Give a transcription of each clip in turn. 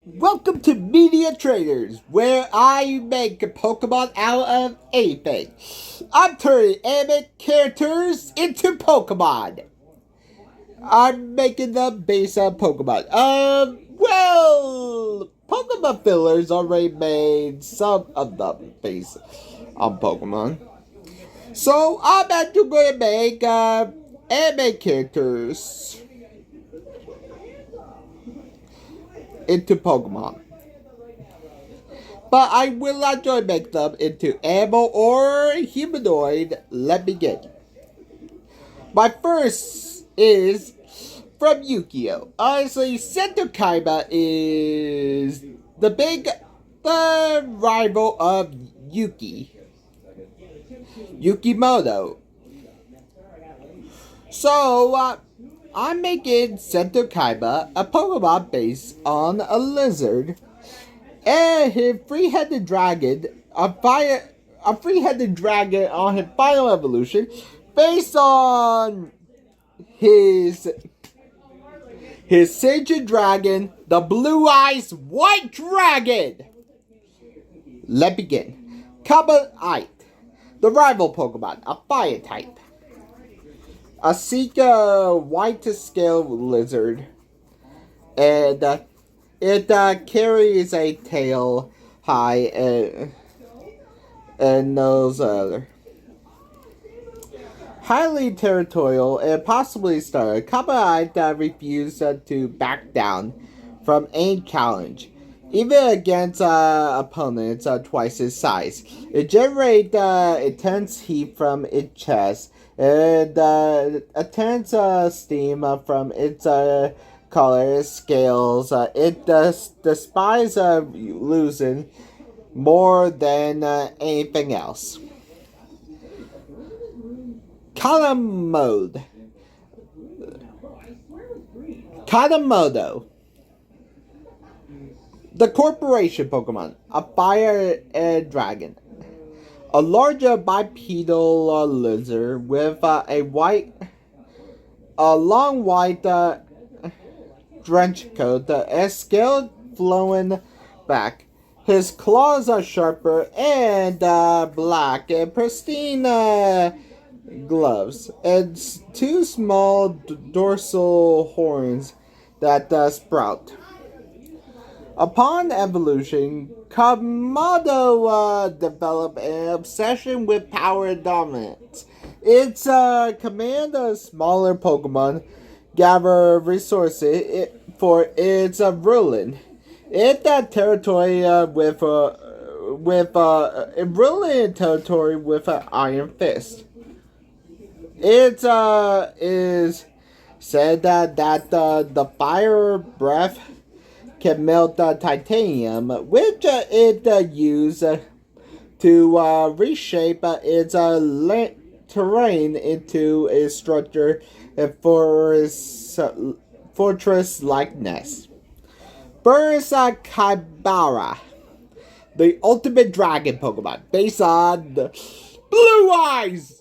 Welcome to Media Traders, where I make a Pokemon out of anything. I'm turning anime characters into Pokemon. I'm making them based on Pokemon. Pokemon Fillers already made some of them based on Pokemon. So I'm actually going to make anime characters into Pokemon. But I will not try to make them into animal or humanoid. Let me get. My first is from Yu-Gi-Oh! Honestly, Seto Kaiba is the rival of Yukimoto. So, I'm making Seto Kaiba a Pokemon based on a lizard, and his three-headed dragon, a three-headed dragon on his final evolution, based on his Sage Dragon, the Blue Eyes White Dragon. Let's begin. Kamadread, the rival Pokemon, a fire type. A Sika white to scale lizard, and it carries a tail high and nose highly territorial and possibly stubborn. Kamadread refused to back down from any challenge, even against opponents twice its size. It generates intense heat from its chest and intense steam from its color scales. It despises losing more than anything else. Kaimodo, the corporation Pokemon, a fire and dragon. A larger bipedal lizard with a long white trench coat and scales flowing back. His claws are sharper and black and pristine gloves and two small dorsal horns that sprout. Upon evolution, Kamado developed an obsession with power and dominance. Its command of smaller Pokemon, gather resources for its ruling. It territory with ruling territory with an iron fist. It is said that the fire breath can melt titanium, which it uses to reshape its terrain into a structure and fortress-like nest. Burstkaibar, the ultimate dragon Pokemon, based on the Blue Eyes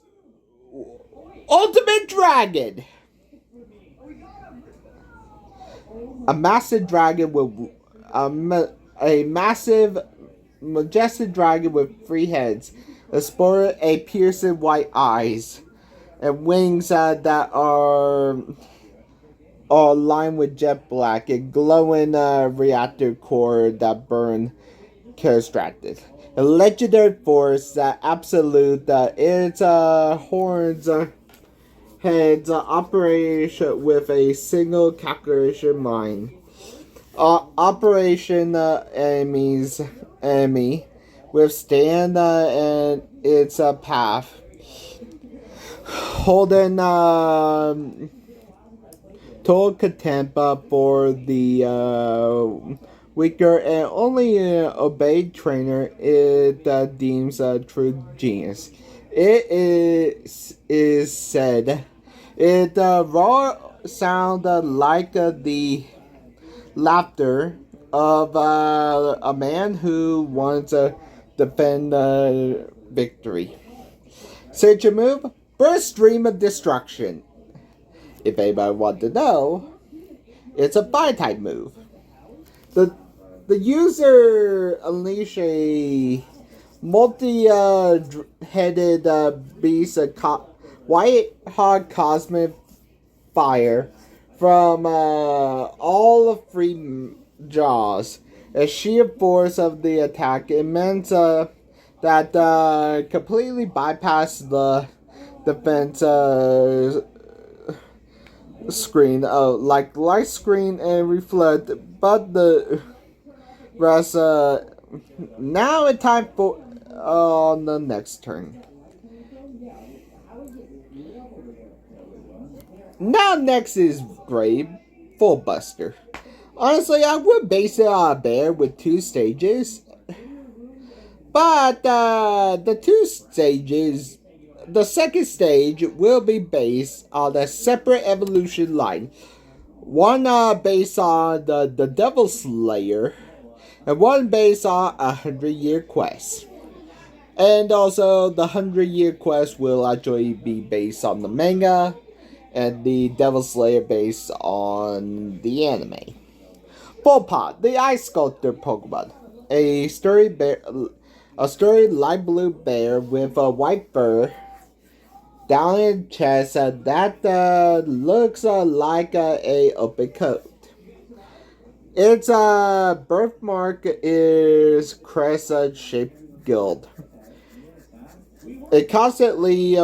Ultimate Dragon. A massive dragon with a massive, majestic dragon with three heads, sporting a piercing white eyes, and wings that are lined with jet black, and glowing reactor core that burn distracted. A legendary force that absolute its horns. Heads operation with a single calculation mind. Operation enemy withstand and its path. Holding total contempt for the weaker and only obeyed trainer it deems a true genius. It is said it raw sound like the laughter of a man who wants to defend victory. Signature move, Burst Stream of Destruction. If anybody wants to know, it's a fire type move. The The user unleash a multi-headed beast, white hot cosmic fire from all three jaws. A sheer force of the attack, it meant that completely bypassed the defense screen, like light screen and reflect, but the rest. Now it's time for on the next turn. Now next is Fullbuster. Honestly, I would base it on a bear with 2 stages. But the 2 stages, the second stage will be based on a separate evolution line. One based on the Devil Slayer, and one based on a 100-year quest. And also, the 100-year quest will actually be based on the manga, and the Devil Slayer based on the anime. Fullpaw, the Ice Sculptor Pokemon. A sturdy light blue bear with a white fur down in chest that looks like a open coat. Its birthmark is crest-shaped gill. It constantly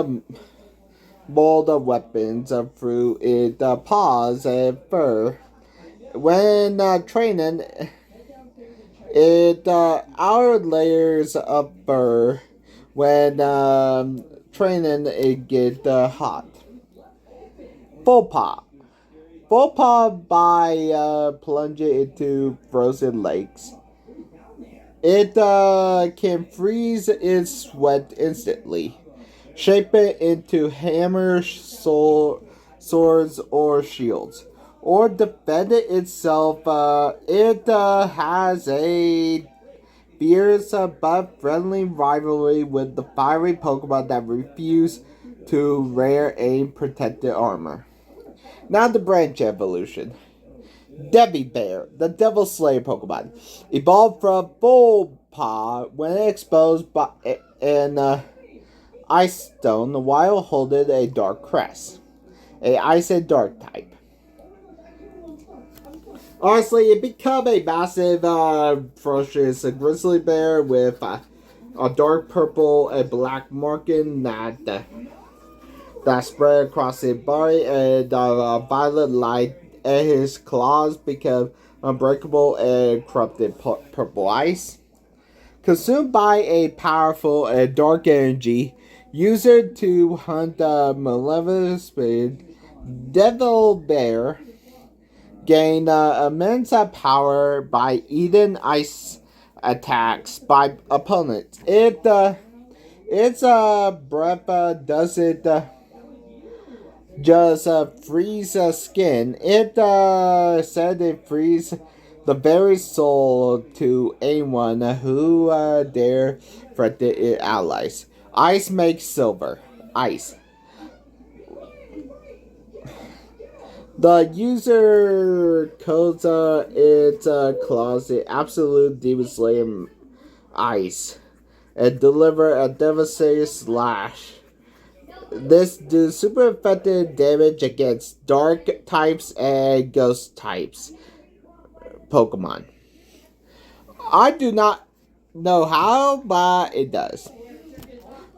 mold weapons through its paws and fur. When training, it outer layers of fur. When training, it gets hot. Fullpaw by plunging into frozen lakes. It can freeze its sweat instantly, shape it into hammers, swords, or shields, or defend itself. It has a fierce but friendly rivalry with the fiery Pokemon that refuse to wear a protected armor. Now the branch evolution. Delvbear, the Devil Slayer Pokemon, evolved from Fullpaw when exposed by an Ice Stone while holding a Dark Crest, a Ice and Dark type. Honestly, it became a massive, ferocious grizzly bear with a dark purple and black marking that spread across his body, and violet light, and his claws become unbreakable and corrupted purple ice. Consumed by a powerful and dark energy, used to hunt malevolent spirit, Delvbear gain immense power by eating ice attacks by opponents. Its breath doesn't just freeze skin. It said it freeze the very soul to anyone who dare threaten its allies. Ice makes silver. Ice. The user codes its claws the absolute Demon Slayer Ice and deliver a devastating slash. This does super effective damage against dark types and ghost types Pokemon. I do not know how, but it does.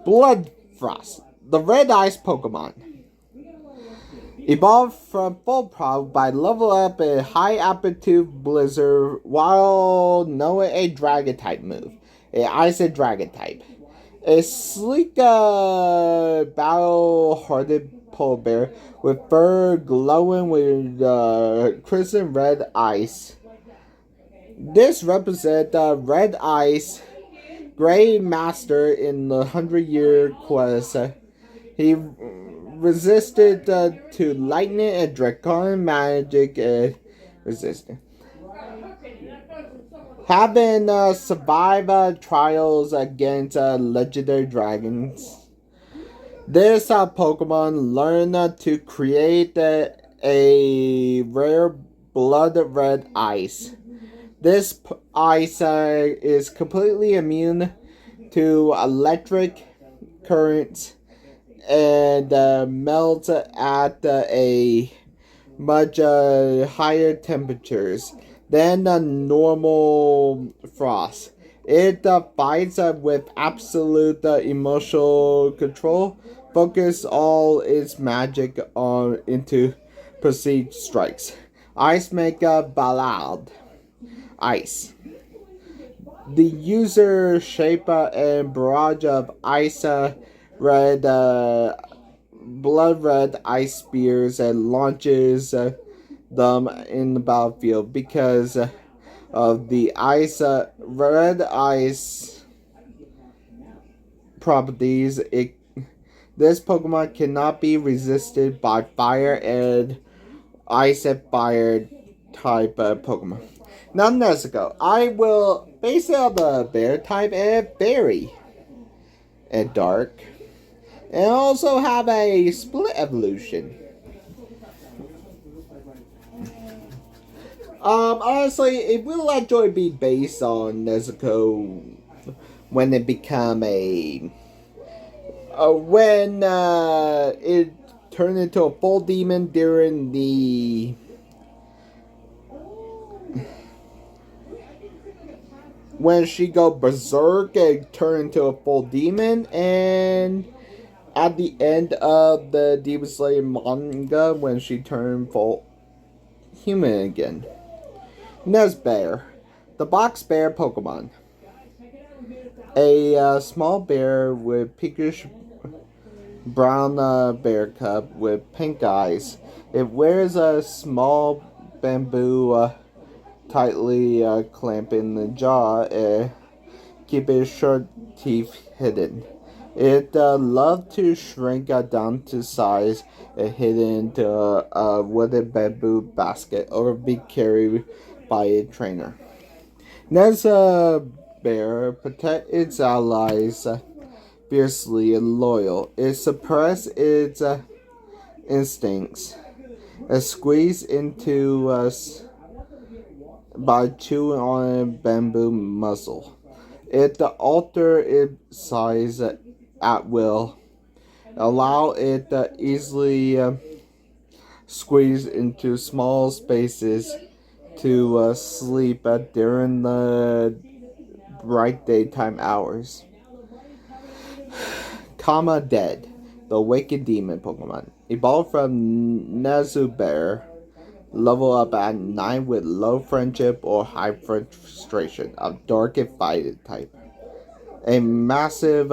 Bloodfrost, the red ice Pokemon. Evolved from Fullpaw by level up a high altitude blizzard while knowing a dragon type move. A ice and dragon type. A sleek, battle-hardened polar bear with fur glowing with crimson red ice. This represents red ice, Gray Master in the 100-year quest. He resisted to lightning and draconic magic resistant. Having survived trials against legendary dragons, this Pokemon learned to create a rare blood red ice. This ice is completely immune to electric currents and melts at a much higher temperatures than the normal frost. It fights with absolute emotional control, focus all its magic on into perceived strikes. Ice Maker Ballad. Ice. The user shape and barrage of ice red blood red ice spears and launches them in the battlefield because of the ice red ice properties. This Pokemon cannot be resisted by fire and ice and fire type Pokemon. Now Nezuko, I will base it on the bear type and fairy and dark. And also have a split evolution. Honestly, it will actually be based on Nezuko when it become a when it turned into a full demon during the when she go berserk and turn into a full demon, and at the end of the Demon Slayer manga when she turned full human again. Nezubear, the box bear Pokemon. A small bear with pinkish brown bear cub with pink eyes. It wears a small bamboo tightly clamping the jaw and keep its short teeth hidden. It loves to shrink down to size and hidden into a wooden bamboo basket or be carried by a trainer. Nezubear protects its allies fiercely and loyal. It suppresses its instincts and squeezes into us by chewing on a bamboo muzzle. It alter its size at will, allow it easily squeeze into small spaces to sleep during the bright daytime hours. Kamadread, the wicked demon Pokemon, evolved from Nezubear. Level up at 9 with low friendship or high frustration of dark and fighting type. A massive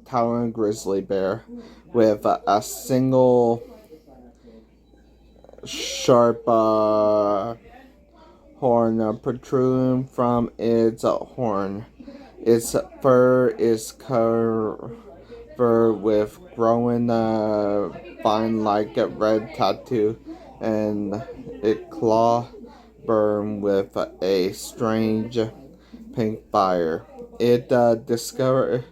towering grizzly bear with a single sharp horn protruding from its horn. Its fur is covered with growing vine like a red tattoo, and it claw burn with a strange pink fire. It discovered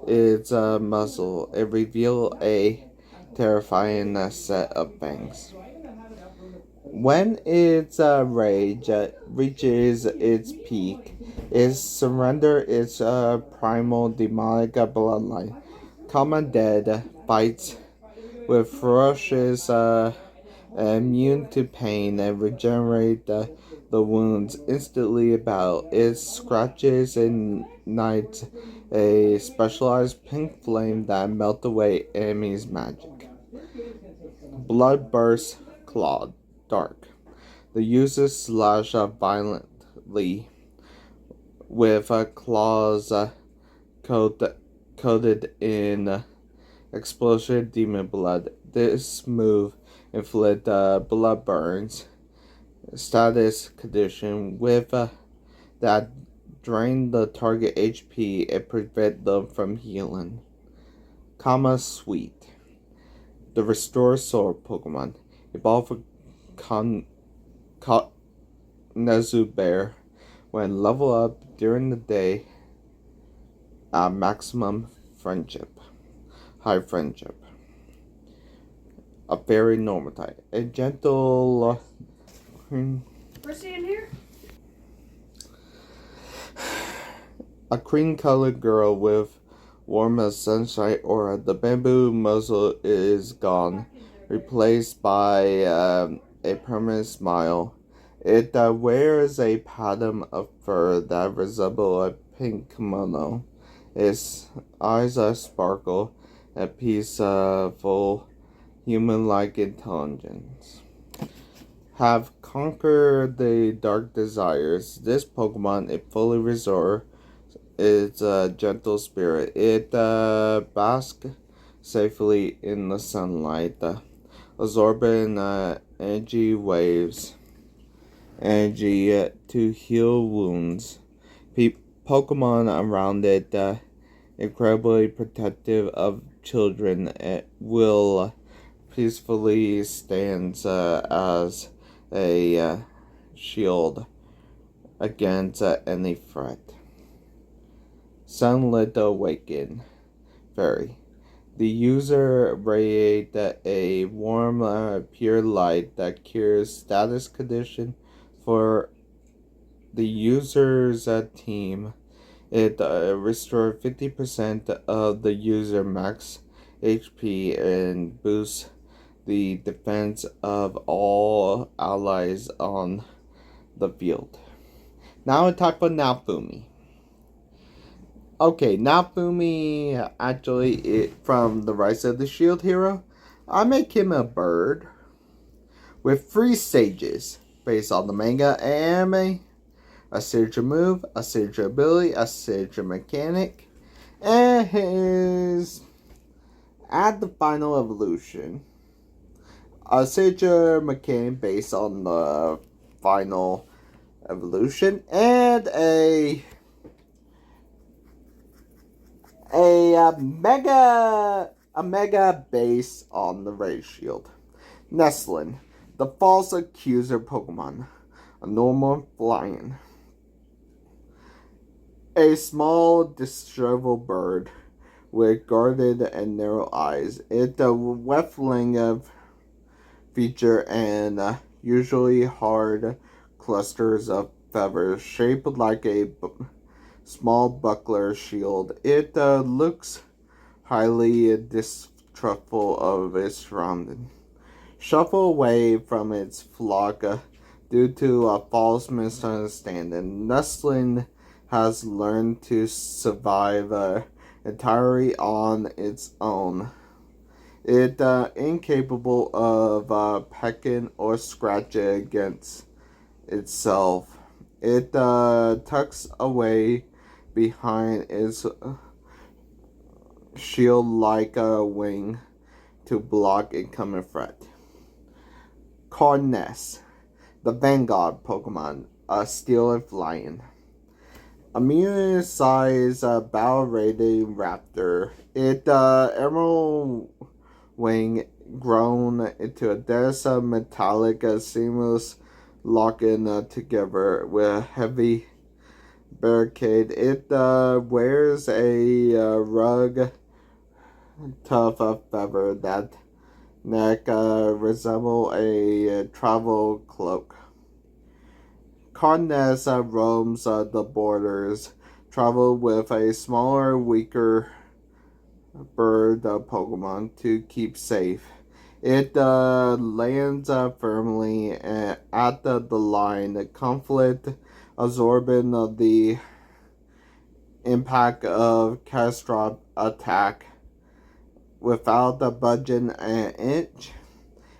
its muzzle. It revealed a terrifying set of fangs. When its rage reaches its peak, it surrenders its primal demonic bloodline. Kamadread fights with ferocious immune to pain and regenerate the wounds instantly about. It scratches and ignites a specialized pink flame that melts away enemies' magic. Bloodburst Claw Dark. The user slash violently with claws coated in explosive demon blood. This move inflict blood burns status condition with that drain the target HP and prevent them from healing. Kamasweet, the Restore Sword Pokemon, evolved with Nezubear when level up during the day at maximum friendship, high friendship. A very normal type. A gentle. We're seeing here? A cream-colored girl with warm as sunshine aura. The bamboo muzzle is gone, replaced by a permanent smile. It wears a pattern of fur that resembles a pink kimono. Its eyes sparkle, a peaceful, human-like intelligence. Have conquered the dark desires. This Pokemon is fully restored. It's a gentle spirit. It basks safely in the sunlight, absorbing energy waves, energy to heal wounds. Pokemon around it, incredibly protective of children, it will peacefully stand as a shield against any threat. Sunlit Awaken Fairy. The user radiates a warm, pure light that cures status condition for the user's team. It restores 50% of the user max HP and boosts the defense of all allies on the field. Now it's time for Naofumi. Okay, Naofumi actually from the Rise of the Shield Hero. I make him a bird with 3 stages based on the manga and anime. A signature move, a signature ability, a signature mechanic, and his at the final evolution. A signature mechanic based on the final evolution, and a mega based on the Ray Shield. Nestling, the false accuser Pokemon. A normal flying. A small disheveled bird with guarded and narrow eyes. It's a weffling feature and usually hard clusters of feathers shaped like a small buckler shield. It looks highly distrustful of its surroundings. Shuffle away from its flock due to a false misunderstanding. Nestling has learned to survive entirely on its own. It incapable of pecking or scratching against itself. It tucks away behind its shield like a wing to block incoming threat. Cardinest, the Vanguard Pokemon, Steel and Flying. A medium-sized battle-rated raptor. It emerald wing grown into a dense metallic seamless locking together with a heavy barricade. It wears a rug tough feather that neck resemble a travel cloak. Cardinest roams the borders, travel with a smaller, weaker bird Pokemon to keep safe. It lands firmly at the line, conflict absorbing the impact of catastrophic attack without budging an inch.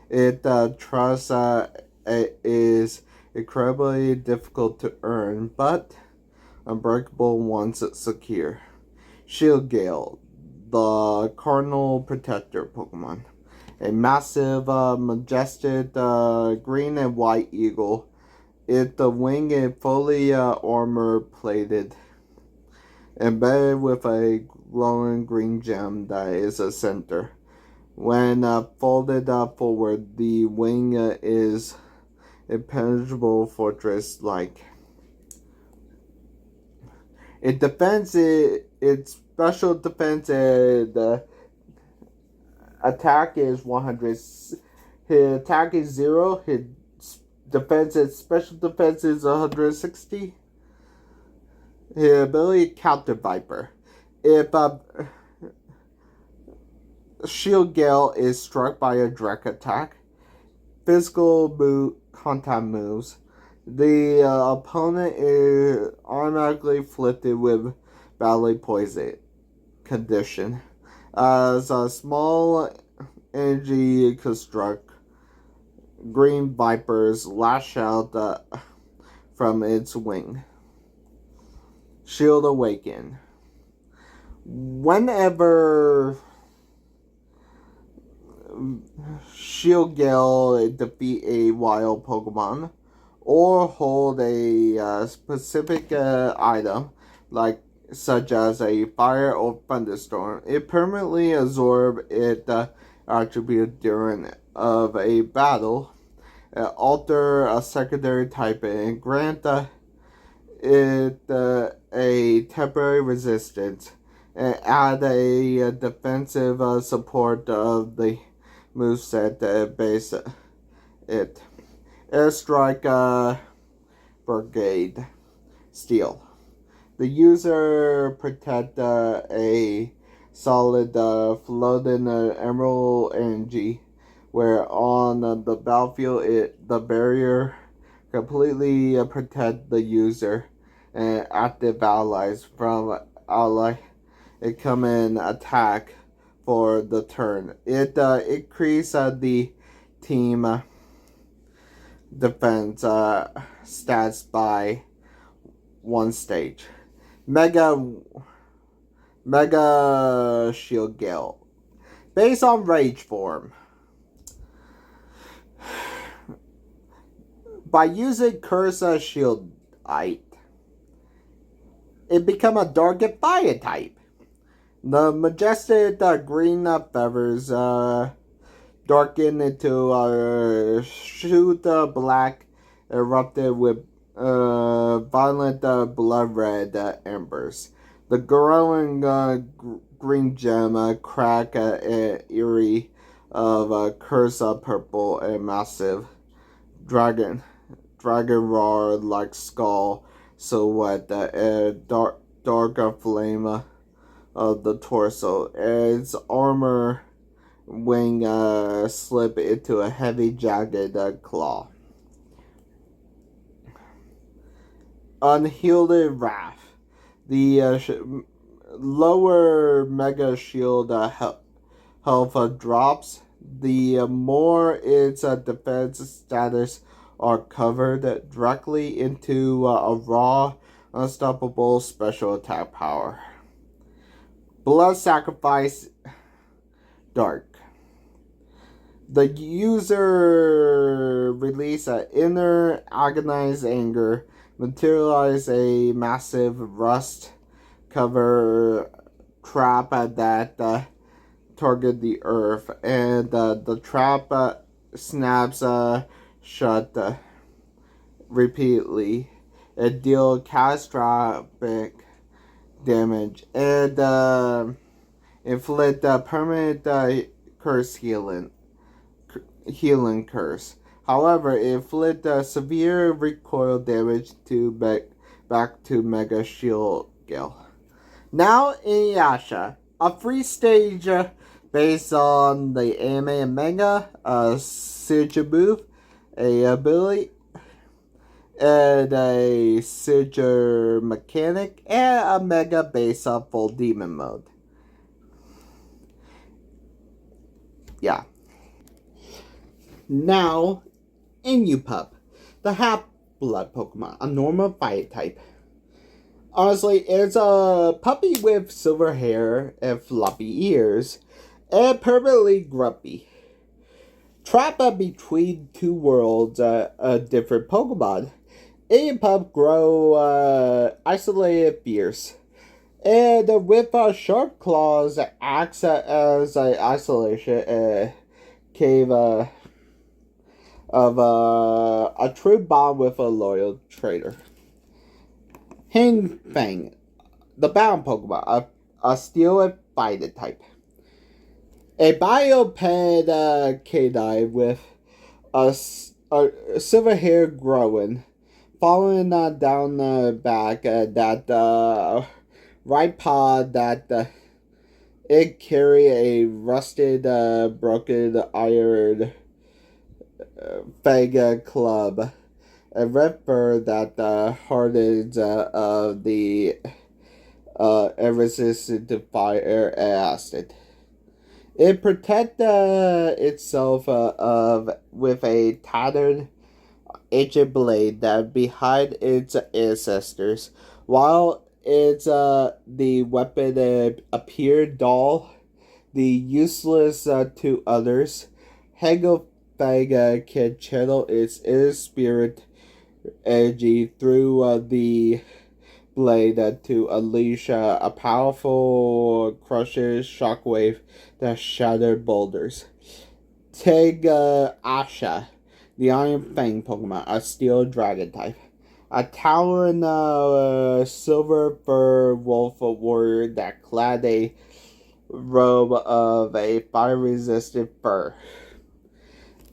It trust is incredibly difficult to earn, but unbreakable once it's secure. Shieldgale, the Cardinal Protector Pokemon. A massive, majestic green and white eagle. The wing is fully armor plated, embedded with a glowing green gem that is a center. When folded forward, the wing is impenetrable fortress-like. Its special defense and attack is 100. His attack is 0. His special defense is 160. His ability Counter Viper. If Shieldgale is struck by a direct attack, physical contact moves, the opponent is automatically afflicted with badly poison condition. As a small energy construct, green vipers lash out from its wing. Shield Awaken. Whenever Shieldgale defeat a wild Pokemon or hold a specific item, such as a fire or thunderstorm, it permanently absorbs its attribute during of a battle, alter a secondary type, and grant it a temporary resistance, and add a defensive support of the moveset base it. Airstrike Brigade. Steel. The user protect a solid floating emerald energy, where on the battlefield the barrier completely protect the user and active allies from ally it come in attack for the turn. It increases the team defense stats by 1 stage. Mega Shieldgale. Based on Rage form. By using Curse Shieldite, it become a dark fire type. The majestic green feathers darken into shoot black, erupted with violent blood red embers. The growing green gem crack eerie of curse purple and massive dragon roar like skull silhouette and dark flame of the torso. Its armor wing slip into a heavy jagged claw. Unhealed Wrath. The lower Mega Shield health drops, the more its defense status are covered directly into a raw, unstoppable special attack power. Blood Sacrifice Dark. The user release an inner agonized anger, materialize a massive rust cover trap that target the earth, and the trap snaps shut repeatedly and deal catastrophic damage and inflict permanent curse healing curse. However, it inflict severe recoil damage back to Mega Shieldgale. Now Inuyasha, a free stage based on the anime and manga, signature a ability, and a signature mechanic, and a mega based on full demon mode. Yeah. Now, Inupup, the half-blood Pokemon, a normal fire type. Honestly, it's a puppy with silver hair and floppy ears, and permanently grumpy. Trapped between two worlds, different Pokemon, Inupup grow isolated fierce, and with sharp claws acts as an isolation cave of a true bond with a loyal trader. Hanyofang, the bound Pokemon, a steel and fighting type. A bioped canine with a silver hair growing Following down the back, that right paw that it carry a rusted, broken iron fang club. A red fur that hardens of the resistant to fire and acid. It protects itself with a tattered ancient blade that behind its ancestors. While it's the weapon appeared dull, the useless to others, Hanyofang can channel its inner spirit energy through the blade to unleash a powerful crusher shockwave that shattered boulders. Taigausha, the Iron Fang Pokemon, a steel dragon type. A towering silver fur wolf warrior that clad a robe of a fire-resistant fur.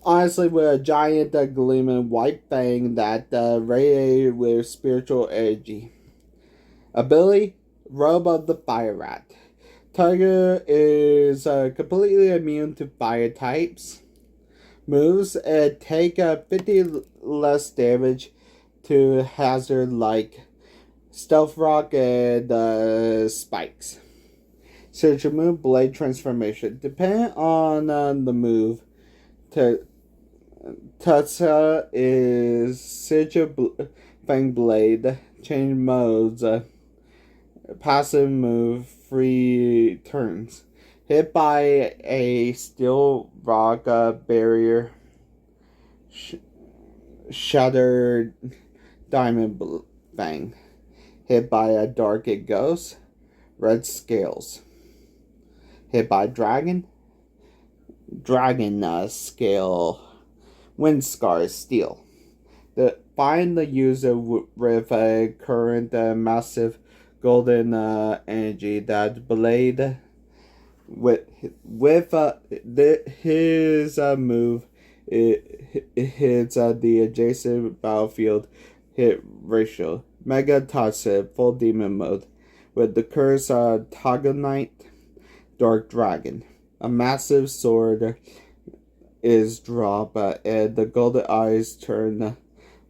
Honestly, with a giant gleaming white fang that radiated with spiritual energy. Ability, Robe of the Fire Rat. Tiger is completely immune to fire types. Moves take 50 less damage to hazard like Stealth Rock and spikes. Signature move, Blade Transformation. Depending on the move, Tatsa is Signature Fang Blade. Change modes. Passive move, 3 turns. Hit by a steel rock barrier. Shattered diamond fang. Hit by a dark ghost. Red scales. Hit by dragon. Dragon scale. Wind scar steel. Find the user with a current massive golden energy that blade with his move it hits the adjacent battlefield hit ratio. Mega Tatsu full demon mode with the curse Tagonite Dark Dragon. A massive sword is dropped and the golden eyes turn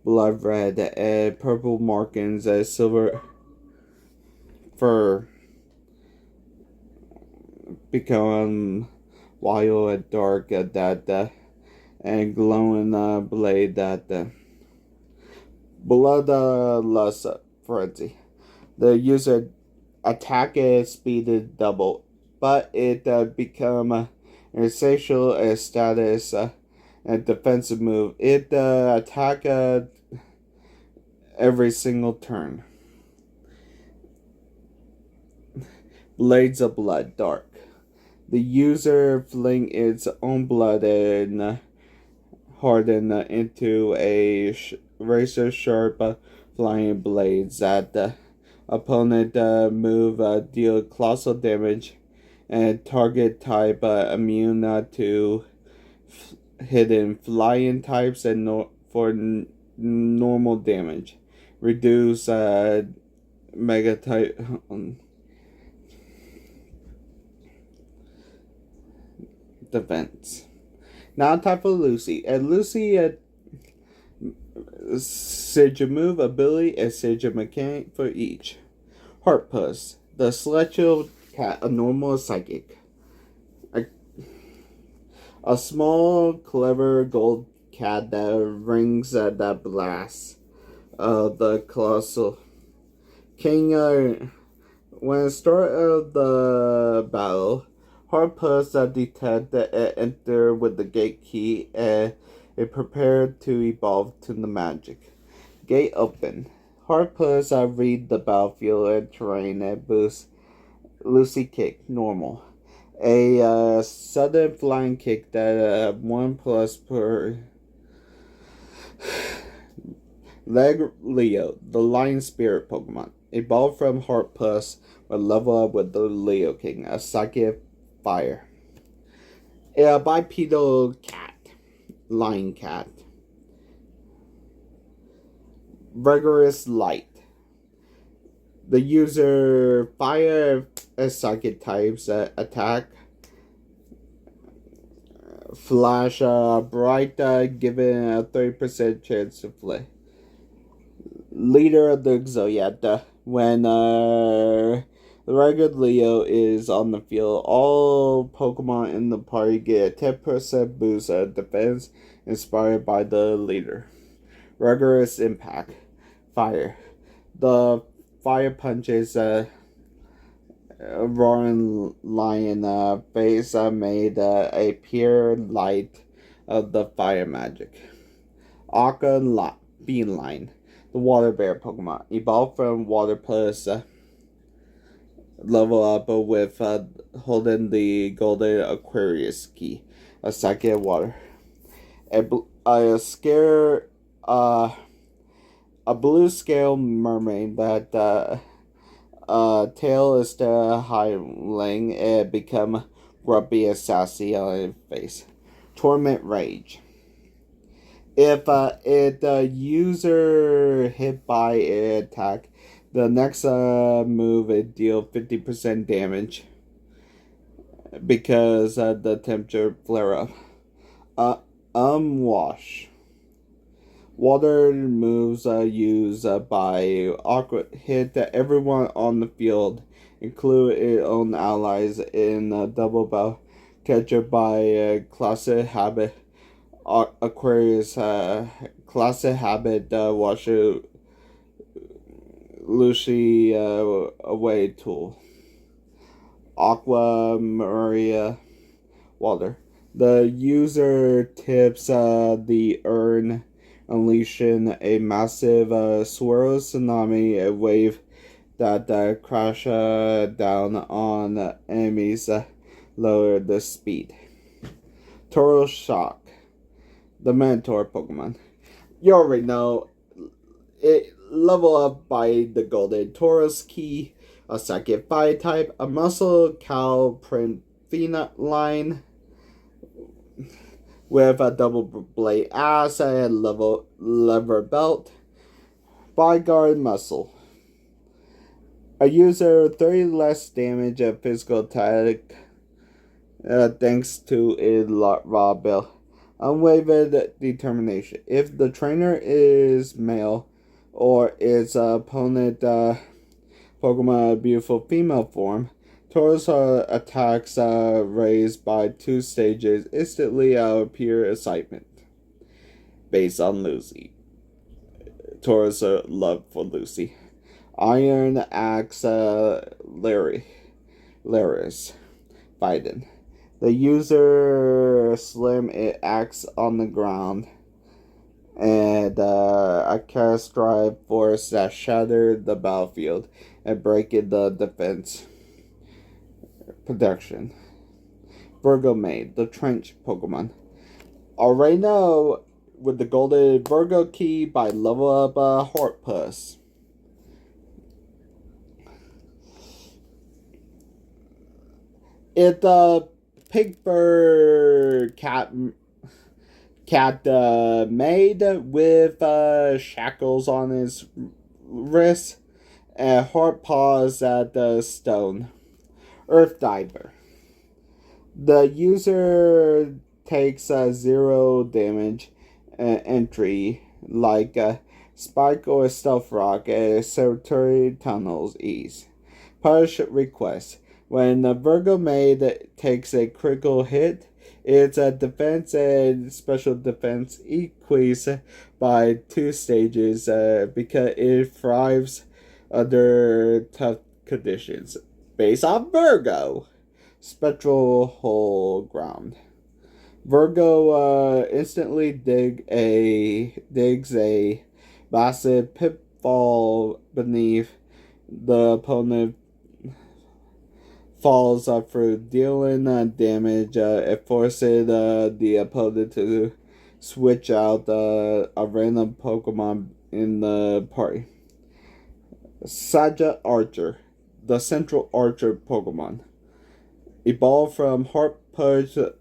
blood red and purple markings as silver fur become wild and dark and glowing blade that bloodlust frenzy. The user attack speed is double, but it become an essential status and defensive move. It attack every single turn. Blades of Blood, Dark. The user fling its own blood and harden into a razor sharp flying blades that the opponent move deal colossal damage and target type immune to hidden flying types and for normal damage. Reduce mega type defense. Now time for Lucy. And Lucy Sigil move, ability, and Sigil mechanic for each. Heartpuss, the celestial cat, a normal psychic. A small, clever gold cat that rings that blast the colossal king. When start of the battle, Heartpuss detect enter with the gate key and it prepared to evolve to the magic. Gate open. Heartpuss read the battlefield and terrain and boost Lucy kick normal. A sudden flying kick that 1+ per leg Leo, the lion spirit Pokemon. Evolved from Heartpuss but level up with the Leo King, a psychic fire. A bipedal cat, lion cat. Rigorous Light. The user fire psychic types attack. Flash bright, given a 30% chance to fly. Leader of the Zodiac. When the regular Leo is on the field, all Pokemon in the party get a 10% boost defense inspired by the leader. Rigorous Impact. Fire. The fire punches a roaring lion face made a pure light of the fire magic. Aqua Beanline. The water bear Pokemon. Evolved from Water Plus. Level up with holding the Golden Aquarius key. A second water. A blue scale mermaid that tail is the highling and become grumpy and sassy on its face. Torment Rage. If it user hit by an attack, the next move it deal 50% damage because the temperature flare up. Wash. Water moves used by Aqua hit everyone on the field, include its own allies in a double bout. Captured by classic habit Aquarius classic habit washer Lucy away tool. Aqua Maria Water. The user tips the urn, unleashing a massive swirl tsunami wave that crash down on enemies, lower the speed. Toro Shock. The Mentor Pokemon. You already know it. Level up by the Golden Taurus Key, a second fire type, a muscle cow print line with a double blade ass and lever belt. Bodyguard Muscle. A user 30 less damage of physical attack thanks to its raw build. Unwavered determination. If the trainer is male or its opponent Pokemon beautiful female form, Taurus attacks raised by 2 stages instantly out of pure excitement. Based on Lucy. Taurus love for Lucy. Iron Axe Larys. Biden. The user slam it axe on the ground and a cast drive force that shattered the battlefield and breaking the defense protection. Virgo Maid, the Trench Pokemon. Already know with the Golden Virgo Key by level up Heartpuss. It pig fur cat made with shackles on his wrist and hard paws at the stone. Earth Diver. The user takes 0 damage entry like Spike or Stealth Rock and Cemetery Tunnels ease. Punish Request. When the Virgo Maid takes a critical hit, its defense and special defense increase by 2 stages because it thrives under tough conditions. Based on Virgo. Spectral Hole Ground. Virgo instantly digs a massive pitfall beneath the opponent falls through, dealing damage. It forces the opponent to switch out a random Pokemon in the party. Saja Archer, the Central Archer Pokemon. Evolved from Heartpuss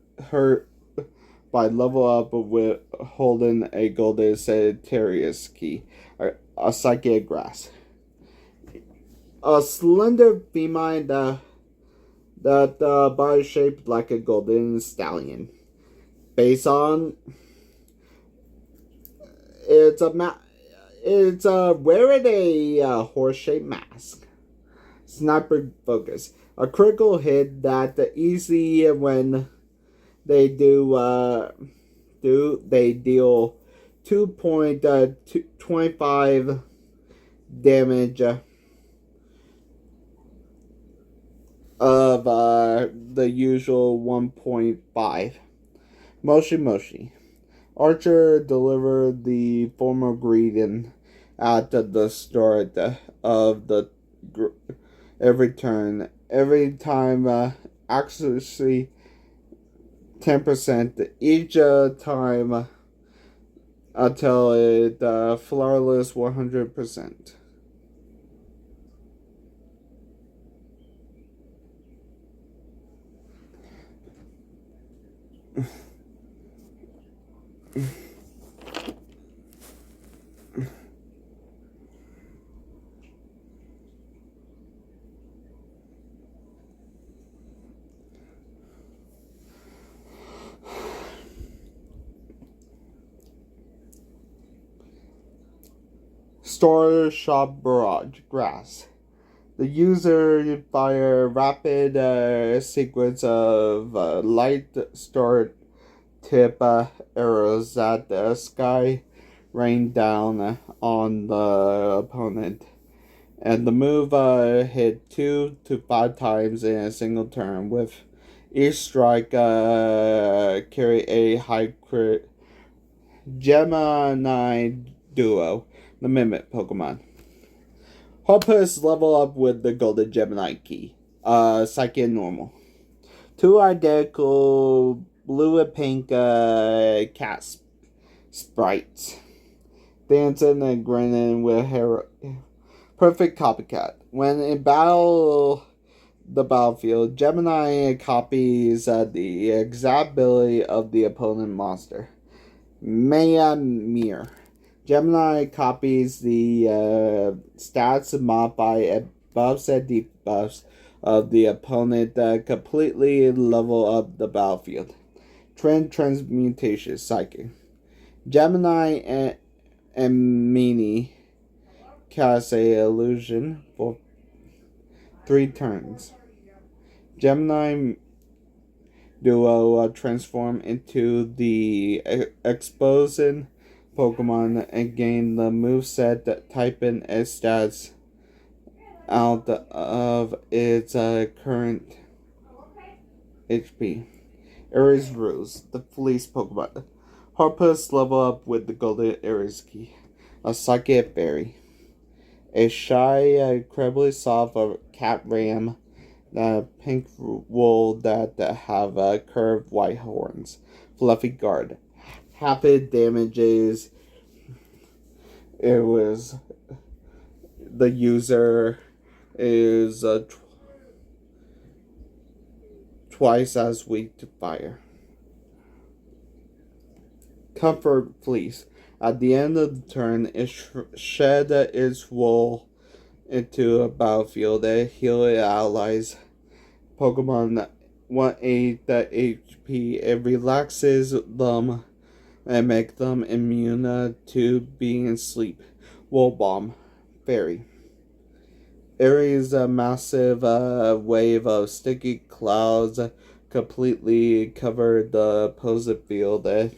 by level up with holding a Golden Sagittarius key. a psychic grass. A slender feline that body shaped like a golden stallion. Based on it's wearing a horse-shaped mask. Sniper focus. A critical hit that easy when they deal 2.25 damage of the usual 1.5. Moshi. Archer delivered the formal greeting at the start of the every turn. Every time accuracy 10% each time until it flawless 100%. Store shop barrage grass. The user fire rapid sequence of light start tip arrows at the sky rain down on the opponent, and the move hit 2 to 5 times in a single turn, with each strike carry a high crit. Gemini Duo, the Mimic Pokemon. Heartpuss level up with the Golden Gemini Key. Psychic and Normal. 2 identical blue and pink cat sprites. Dancing and grinning with hair. Perfect copycat. When in the battlefield, Gemini copies the exact ability of the opponent monster. Maya Mirror. Gemini copies the stats modified above set debuffs of the opponent that completely level up the battlefield. Trend Transmutation Psychic. Gemini and Mini cast a illusion for 3 turns. Gemini Duo transform into the Explosion Pokemon and gain the moveset that type in its stats out of its current HP. Aries Ruse, the Fleece Pokemon. Heartpuss level up with the Golden Aries Key. A Psychic Berry. A shy, incredibly soft cat ram, pink wool that have curved white horns. Fluffy Guard. Half it damages. It was the user is twice as weak to fire. Comfort Fleece. At the end of the turn, it shed its wool into a battlefield and heal its allies. Pokemon 1/8 HP. It relaxes them and make them immune to being asleep. Wool Bomb. Fairy. Aries, a massive wave of sticky clouds completely covered the opposite field and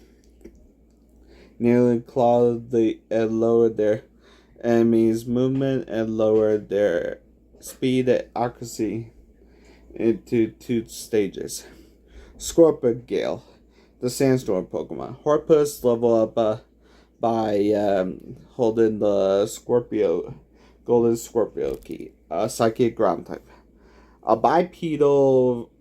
nearly clogged and lowered their enemies' movement and lowered their speed and accuracy into 2 stages. Shieldgale, the Sandstorm Pokemon. Heartpuss level up by holding the Golden Scorpio Key. A Psychic Ground type. A bipedal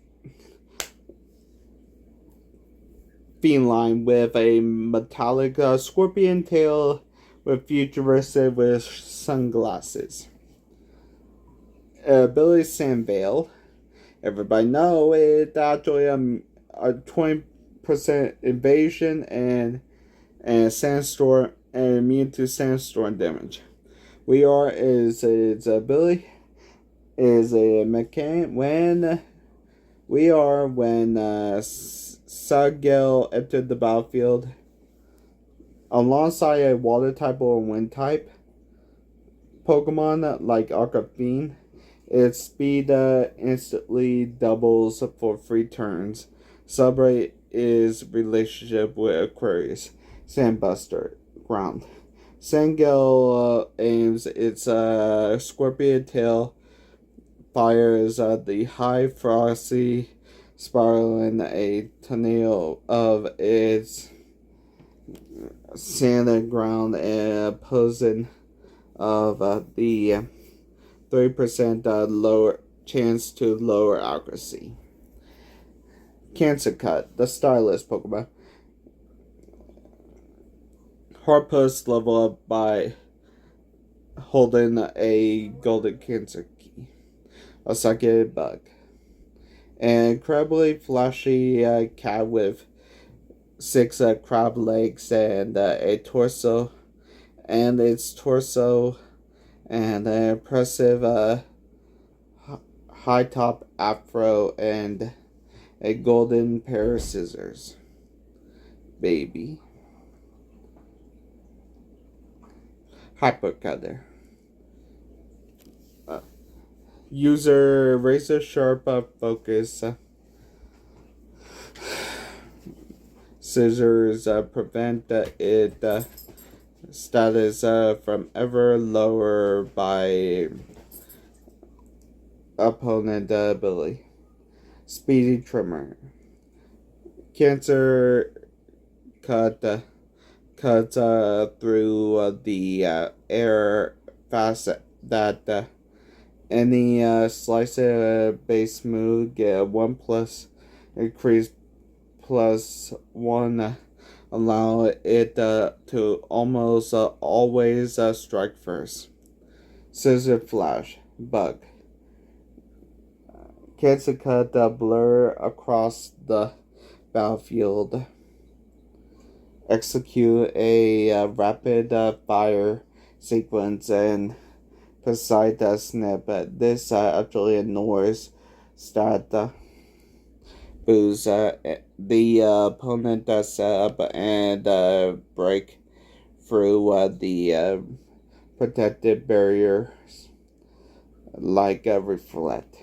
feline with a metallic scorpion tail with futuristic with sunglasses. Ability Sandveil. Everybody know it's actually a 20% evasion and sandstorm and immune to sandstorm damage. We are is its ability is a mechanic when Shieldgale entered the battlefield alongside a water type or wind type Pokemon like Arcanine. Its speed instantly doubles for 3 turns. Celebrate is relationship with Aquarius. Sandbuster, ground. Shieldgale aims its scorpion tail, fires the high frosty spiraling a tornado of its sand ground and posing of the 3% lower chance to lower accuracy. Cancer Cut, the Stylus Pokemon. Heartpuss level up by holding a golden cancer key. A psychic bug. An incredibly flashy cat with 6 crab legs and a torso. And its torso and an impressive high top afro and a golden pair of scissors. Baby. Hypercutter. User razor sharp focus. Scissors prevent it status from ever lower by opponent ability. Speedy Trimmer. Cancer cut cuts through the air fast that any slice base move get 1+ increase +1 allow it to almost always strike first. Scissor Flash Bug. Cancer cut blur across the battlefield. Execute a rapid fire sequence and precise snip. This actually ignores stat boost the opponent set up and break through the protected barriers like Reflect.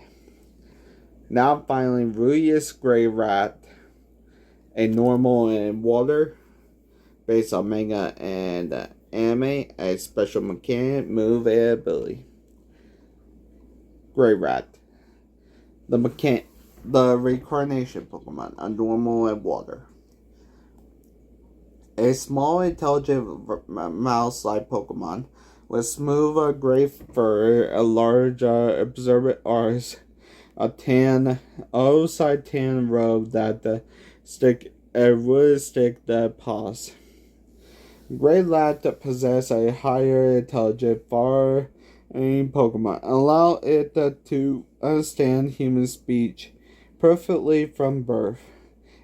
Now finally, Rudeus Grayrat, a normal in water, based on manga and anime, a special mechanic, move, and ability. Grayrat. The reincarnation Pokemon, a normal in water. A small, intelligent mouse-like Pokemon with smooth gray fur, a large observant eyes, a outside tan robe that would stick the paws. Grayrat possess a higher intelligence far in Pokemon, allow it to understand human speech perfectly from birth.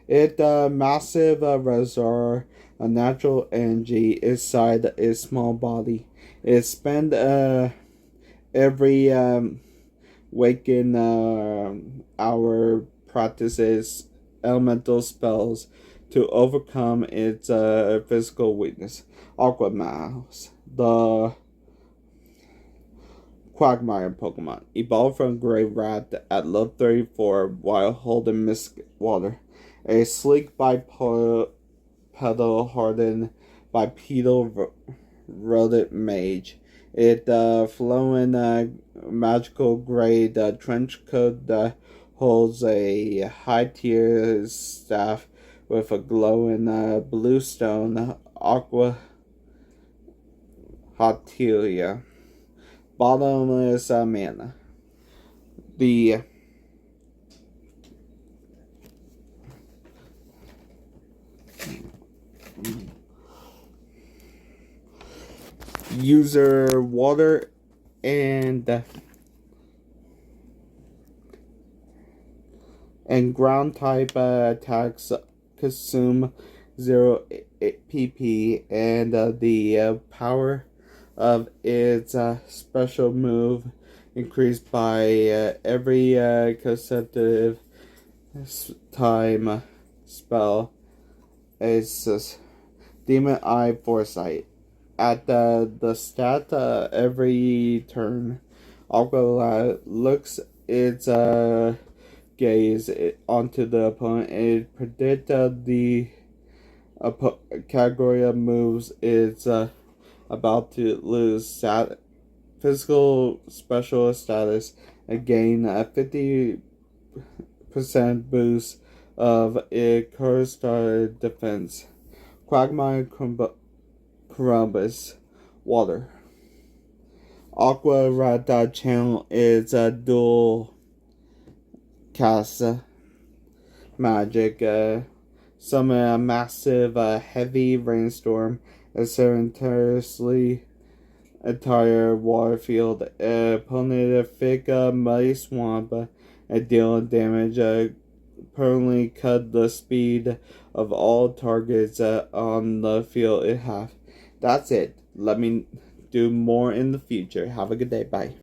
Its massive reservoir of natural energy inside its small body. It spends every waking hour practices elemental spells to overcome its physical weakness. Aqua Mouse, the Quagmire Pokemon, evolved from Grayrat at level 34 while holding Mist Water. A sleek bipedal hardened bipedal rodent mage. It flowing magical grade trench coat that holds a high tier staff with a glowing blue stone aqua Heartfilia. Bottomless mana. The user water and ground type attacks consume 0 PP and the power of its special move increased by every consecutive time spell. It's Demon Eye Foresight. At the stat every turn, Aqua looks its gaze onto the opponent. It predicts the category of moves it's about to lose. Physical specialist status and gain a 50% boost of a curse defense. Quagmire Columbus Water. Aqua Rat channel is a dual cast magic. Summon a massive heavy rainstorm and simultaneously entire water field. Opponent a thick muddy swamp and deal damage. Permanently cut the speed of all targets on the field in half. That's it. Let me do more in the future. Have a good day. Bye.